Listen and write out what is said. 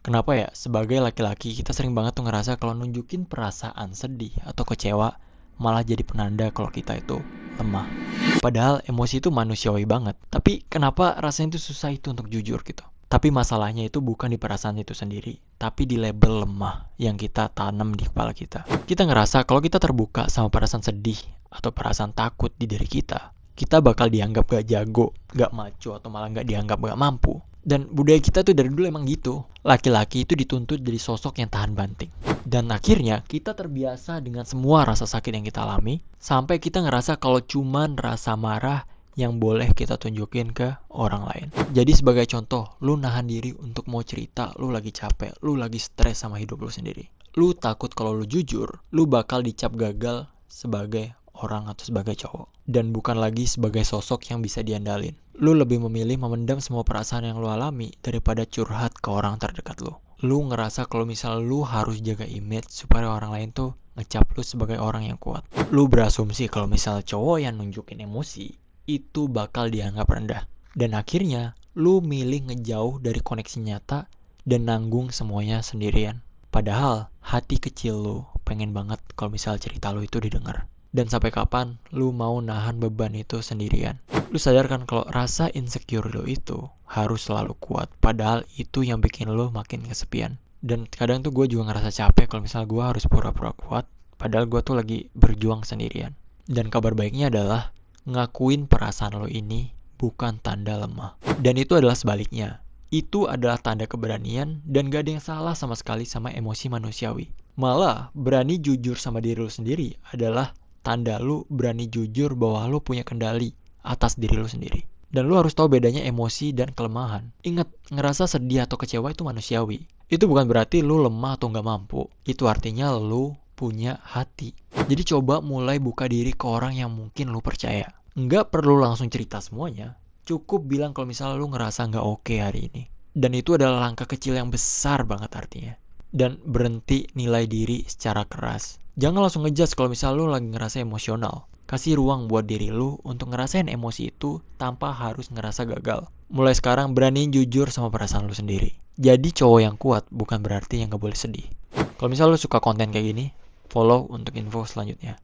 Kenapa ya, sebagai laki-laki kita sering banget tuh ngerasa kalau nunjukin perasaan sedih atau kecewa malah jadi penanda kalau kita itu lemah. Padahal emosi itu manusiawi banget. Tapi kenapa rasanya itu susah itu untuk jujur gitu? Tapi masalahnya itu bukan di perasaan itu sendiri, tapi di label lemah yang kita tanam di kepala kita. Kita ngerasa kalau kita terbuka sama perasaan sedih atau perasaan takut di diri kita bakal dianggap gak jago, gak maco, atau malah gak dianggap gak mampu. Dan budaya kita tuh dari dulu emang gitu. Laki-laki itu dituntut jadi sosok yang tahan banting. Dan akhirnya kita terbiasa dengan semua rasa sakit yang kita alami, sampai kita ngerasa kalau cuman rasa marah yang boleh kita tunjukin ke orang lain. Jadi sebagai contoh, lu nahan diri untuk mau cerita, lu lagi capek, lu lagi stres sama hidup lu sendiri. Lu takut kalau lu jujur, lu bakal dicap gagal sebagai orang atau sebagai cowok. Dan bukan lagi sebagai sosok yang bisa diandalin. Lu lebih memilih memendam semua perasaan yang lu alami daripada curhat ke orang terdekat lu. Lu ngerasa kalau misal lu harus jaga image supaya orang lain tuh ngecap lu sebagai orang yang kuat. Lu berasumsi kalau misal cowok yang nunjukin emosi itu bakal dianggap rendah. Dan akhirnya lu milih ngejauh dari koneksi nyata dan nanggung semuanya sendirian. Padahal hati kecil lu pengen banget kalau misal cerita lu itu didengar. Dan sampai kapan lu mau nahan beban itu sendirian? Lu sadar kan kalau rasa insecure lu itu harus selalu kuat. Padahal itu yang bikin lu makin kesepian. Dan kadang tuh gue juga ngerasa capek kalau misalnya gue harus pura-pura kuat. Padahal gue tuh lagi berjuang sendirian. Dan kabar baiknya adalah ngakuin perasaan lo ini bukan tanda lemah. Dan itu adalah sebaliknya. Itu adalah tanda keberanian dan gak ada yang salah sama sekali sama emosi manusiawi. Malah berani jujur sama diri lu sendiri adalah tanda lu berani jujur bahwa lu punya kendali atas diri lu sendiri. Dan lu harus tahu bedanya emosi dan kelemahan. Ingat, ngerasa sedih atau kecewa itu manusiawi. Itu bukan berarti lu lemah atau gak mampu. Itu artinya lu punya hati. Jadi coba mulai buka diri ke orang yang mungkin lu percaya. Nggak perlu langsung cerita semuanya. Cukup bilang kalau misalnya lu ngerasa nggak oke hari ini. Dan itu adalah langkah kecil yang besar banget artinya. Dan berhenti nilai diri secara keras. Jangan langsung ngejudge kalau misalnya lu lagi ngerasa emosional. Kasih ruang buat diri lu untuk ngerasain emosi itu tanpa harus ngerasa gagal. Mulai sekarang beraniin jujur sama perasaan lu sendiri. Jadi cowok yang kuat bukan berarti yang gak boleh sedih. Kalau misalnya lu suka konten kayak gini, follow untuk info selanjutnya.